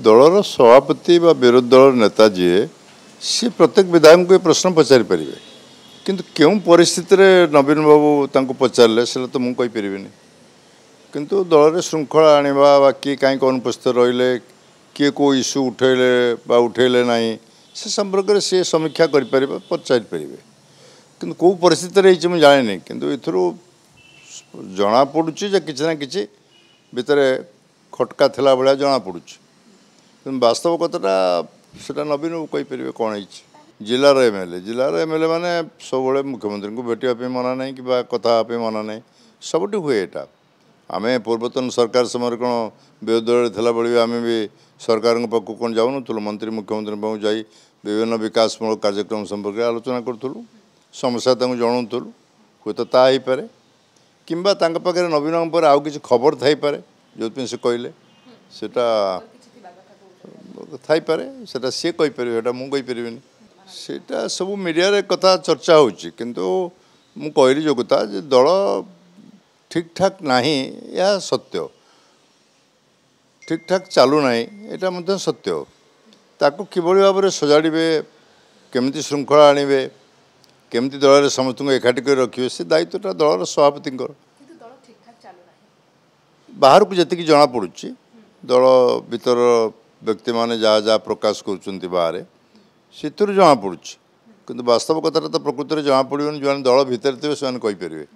दलर सभापति बा विरोधी दल नेता जी सी प्रत्येक विधायक को ये प्रश्न पचारि पारे किंतु क्यों परिस्थिति रे नवीन बाबू तांको पचारे से तो मुझे कहीपर किंतु दल में श्रृंखला आने किए कहीं अनुपस्थित रहिले किए को इश्यू उठेले उठेले ना से संपर्क में सी समीक्षा करें पचारि पारे कि कौ परिस्थिति रही मुझे जाने किंतु एथर जना पड़ुची कि ना कि भितर खटका थिला भाया जना पड़ुची कि वास्तव कथाटा से नवीन बाबू कहीपर कौन है जिलार एमएलए माने सब मुख्यमंत्री को भेटा मना ना कि कथा मना ना सबुठ हुए यहाँ आम पूर्वतन सरकार समय कौन विरोधी दल थिला बेले आम भी सरकार पाक कौन जाऊनु मंत्री मुख्यमंत्री पाक जाई विभिन्न विकासमूलक कार्यक्रम संपर्क आलोचना करूँ समस्या जनाऊँ हुए तो ताईपे कि नवीन पर आउ कि खबर थाईपे जो से कहले सेटा थाईपे सेटा सी कहीपर मुझे सेटा सब मीडिया रे कथा चर्चा होची किंतु मु कहली जो कथा दल ठीक ठाक नहीं यह सत्य ठीक ठाक चालू ना यहाँ मध्य सत्य ताको किभली भाव में सजाड़े केमती श्रृंखला आणवे केमती दल में समस्त एकाठी कर रखिए से दायित्वटा दलर सभापति बाहर को जी जना पड़ुची दल भीतर व्यक्ति माने जहाँ जहाँ प्रकाश कर बाहर से जना पड़ुची किंतु वास्तव कथा तो प्रकृति में जना पड़ो जो दल भितर थे से कहीपर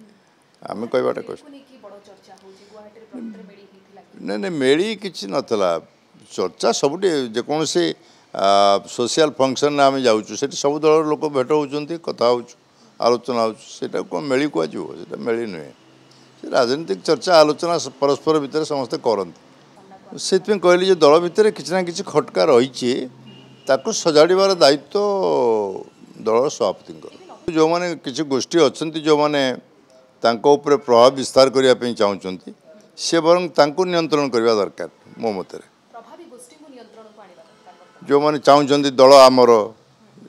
आम कहवाटा कष्ट नहीं नहीं मेली किसी नाला चर्चा सबुठ जेकोसी सोशल फंक्शन आम जाऊँ सब दल लोक भेट होती कथा हो आलोचना होटा कौन मेली कहुटा मेली नुहे से राजनीतिक चर्चा आलोचना परस्पर भितर समस्ते करते से कहली दल भितर किसी ना कि खटका रही सजाड़बार दायित्व दल सभापति जो मैंने किसी गोष्ठी अच्छा जो मैंने प्रभाव विस्तार करने चाहते से बरं नियंत्रण करने दरकार मो मत जो मैंने चाहते दल आमर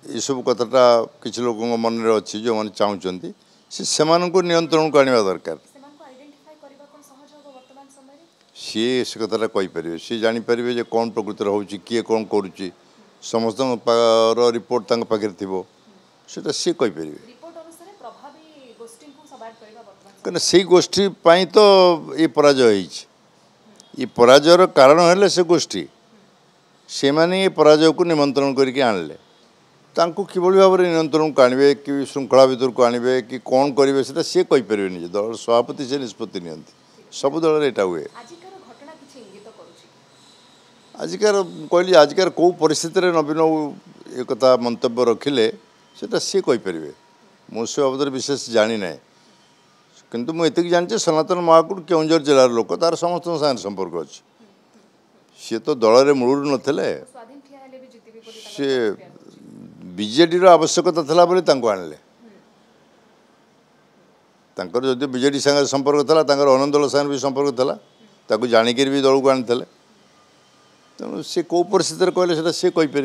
ये सब कथाटा किसी लोक मन में अच्छी जो मैंने चाहते से नियंत्रण को आने दरकार सी से कथाटा कहीपर सी जापर कौन प्रकृति हो किए कौन करुच्ची समस्त रिपोर्ट पाखे थी से सी कहीपर कहीं से गोष्ठी तो ये पराजय ये पराजयर कारण है से गोष्ठी से माने ये पराजय को निमंत्रण करके आणले किभली भाव में नियंत्रण को आणवे कि श्रृंखला भीतर को आणवे कि कौन करेंगे से सी कहीपर दल सभापति से निष्पत्ति नियंती सब दल यहाँ हुए आजिकार कहली आजिकार कौ परिस्थिति रे नवीन बाबू एक कथा मंतव्य रखिले सेटा सी कहीपर मुझे बाबद विशेष जानी ना किंतु मुझे जानी सनातन महाकुड़ केउंझर जिलार लोक तार समस्त साथ संपर्क अच्छे सी तो दल में मूल नथिले सी बीजेडी आवश्यकता था बोली आणले जदि बीजेडी संगे संपर्क था अनंत दल संगे भी संपर्क था जाणिक भी दल को आनी तेणु सी कौ परिस्थिति कहले सी कहीपर